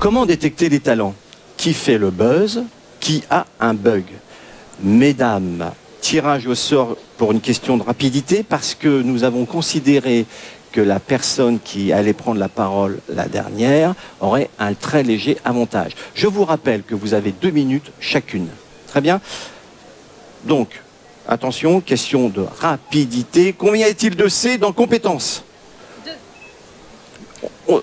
Comment détecter les talents? Qui fait le buzz? Qui a un bug? Mesdames, tirage au sort pour une question de rapidité, parce que nous avons considéré que la personne qui allait prendre la parole la dernière aurait un très léger avantage. Je vous rappelle que vous avez 2 minutes chacune. Très bien. Donc, attention, question de rapidité. Combien est-il de C dans compétences? 2.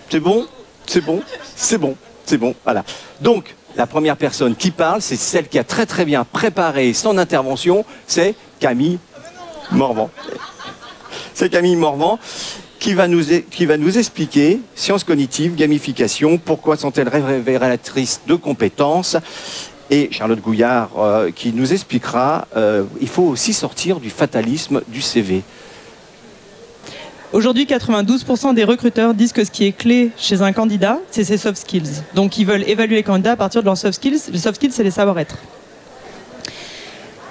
C'est bon? C'est bon? C'est bon? C'est bon, voilà. Donc, la première personne qui parle, c'est celle qui a très très bien préparé son intervention, c'est Camille Morvan. C'est Camille Morvan qui va nous expliquer sciences cognitives, gamification, pourquoi sont-elles révélatrices de compétences, et Charlotte Gouillard qui nous expliquera, il faut aussi sortir du fatalisme du CV. Aujourd'hui, 92% des recruteurs disent que ce qui est clé chez un candidat, c'est ses soft skills. Donc, ils veulent évaluer les candidats à partir de leurs soft skills. Les soft skills, c'est les savoir-être.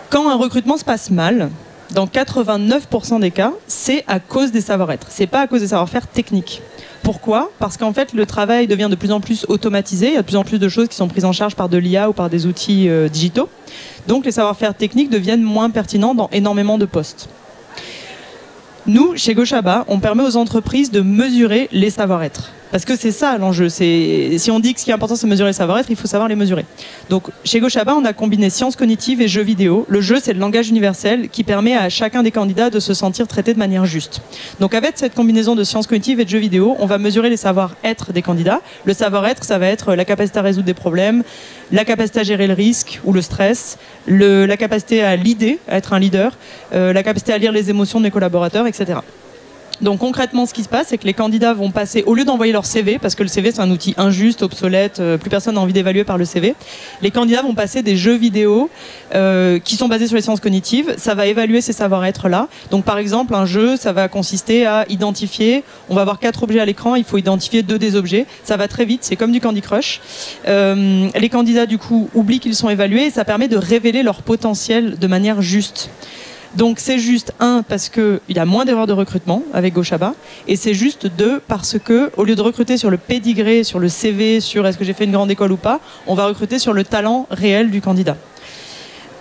Quand un recrutement se passe mal, dans 89% des cas, c'est à cause des savoir-être. C'est pas à cause des savoir-faire techniques. Pourquoi? Parce qu'en fait, le travail devient de plus en plus automatisé. Il y a de plus en plus de choses qui sont prises en charge par de l'IA ou par des outils digitaux. Donc, les savoir-faire techniques deviennent moins pertinents dans énormément de postes. Nous, chez Gochaba, on permet aux entreprises de mesurer les savoir-être. Parce que c'est ça l'enjeu. Si on dit que ce qui est important, c'est mesurer les savoir-être, il faut savoir les mesurer. Donc, chez Gochaba, on a combiné sciences cognitives et jeux vidéo. Le jeu, c'est le langage universel qui permet à chacun des candidats de se sentir traité de manière juste. Donc, avec cette combinaison de sciences cognitives et de jeux vidéo, on va mesurer les savoir-être des candidats. Le savoir-être, ça va être la capacité à résoudre des problèmes, la capacité à gérer le risque ou le stress, la capacité à leader, à être un leader, la capacité à lire les émotions des collaborateurs, etc. Donc concrètement, ce qui se passe, c'est que les candidats vont passer, au lieu d'envoyer leur CV, parce que le CV c'est un outil injuste, obsolète, plus personne n'a envie d'évaluer par le CV, les candidats vont passer des jeux vidéo qui sont basés sur les sciences cognitives. Ça va évaluer ces savoir-être là. Donc par exemple, un jeu, ça va consister à identifier, on va avoir 4 objets à l'écran, il faut identifier 2 des objets. Ça va très vite, c'est comme du Candy Crush. Les candidats du coup oublient qu'ils sont évalués et ça permet de révéler leur potentiel de manière juste. Donc c'est juste, 1, parce qu'il y a moins d'erreurs de recrutement avec Gochaba, et c'est juste 2, parce que au lieu de recruter sur le pédigré, sur le CV, sur est-ce que j'ai fait une grande école ou pas, on va recruter sur le talent réel du candidat.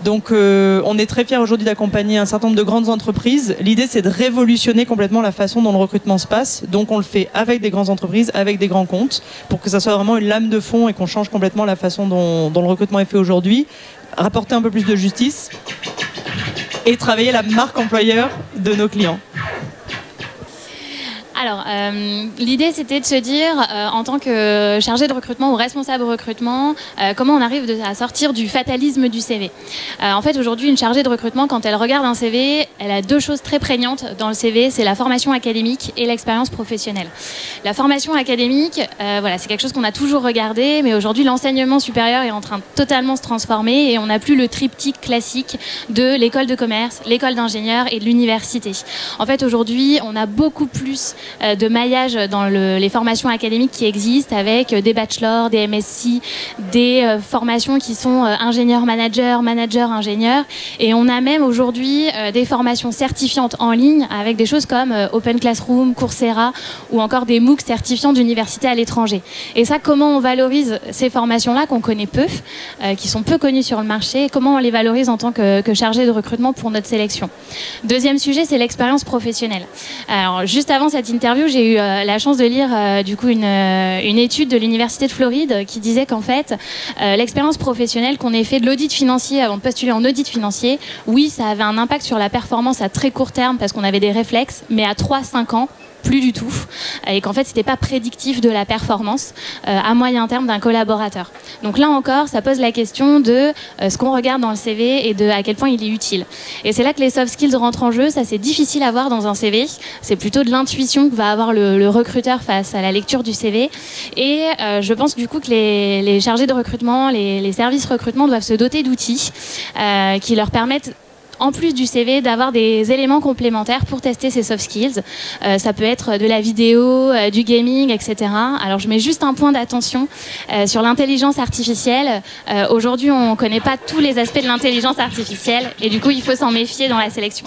Donc on est très fiers aujourd'hui d'accompagner un certain nombre de grandes entreprises. L'idée c'est de révolutionner complètement la façon dont le recrutement se passe. Donc on le fait avec des grandes entreprises, avec des grands comptes, pour que ça soit vraiment une lame de fond et qu'on change complètement la façon dont le recrutement est fait aujourd'hui. Rapporter un peu plus de justice et travailler la marque employeur de nos clients. Alors, l'idée, c'était de se dire, en tant que chargé de recrutement ou responsable recrutement, comment on arrive à sortir du fatalisme du CV. En fait, aujourd'hui, une chargée de recrutement, quand elle regarde un CV, elle a 2 choses très prégnantes dans le CV, c'est la formation académique et l'expérience professionnelle. La formation académique, voilà, c'est quelque chose qu'on a toujours regardé, mais aujourd'hui, l'enseignement supérieur est en train de totalement se transformer et on n'a plus le triptyque classique de l'école de commerce, l'école d'ingénieur et de l'université. En fait, aujourd'hui, on a beaucoup plus de maillage dans les formations académiques qui existent avec des bachelors, des MSc, des formations qui sont ingénieur-manager, manager-ingénieur. Et on a même aujourd'hui des formations certifiantes en ligne avec des choses comme Open Classroom, Coursera ou encore des MOOC certifiants d'université à l'étranger. Et ça, comment on valorise ces formations-là qu'on connaît peu, qui sont peu connues sur le marché, et comment on les valorise en tant que chargé de recrutement pour notre sélection. Deuxième sujet, c'est l'expérience professionnelle. Alors, juste avant cette interview, j'ai eu la chance de lire du coup une étude de l'Université de Floride qui disait qu'en fait, l'expérience professionnelle, qu'on ait fait de l'audit financier avant de postuler en audit financier, oui, ça avait un impact sur la performance à très court terme parce qu'on avait des réflexes, mais à 3-5 ans, plus du tout, et qu'en fait c'était pas prédictif de la performance à moyen terme d'un collaborateur. Donc là encore, ça pose la question de ce qu'on regarde dans le CV et de à quel point il est utile. Et c'est là que les soft skills rentrent en jeu. Ça, c'est difficile à voir dans un CV. C'est plutôt de l'intuition que va avoir le recruteur face à la lecture du CV. Et je pense du coup que les chargés de recrutement, les services recrutement doivent se doter d'outils qui leur permettent, en plus du CV, d'avoir des éléments complémentaires pour tester ces soft skills. Ça peut être de la vidéo, du gaming, etc. Alors je mets juste un point d'attention sur l'intelligence artificielle. Aujourd'hui, on ne connaît pas tous les aspects de l'intelligence artificielle et du coup, il faut s'en méfier dans la sélection.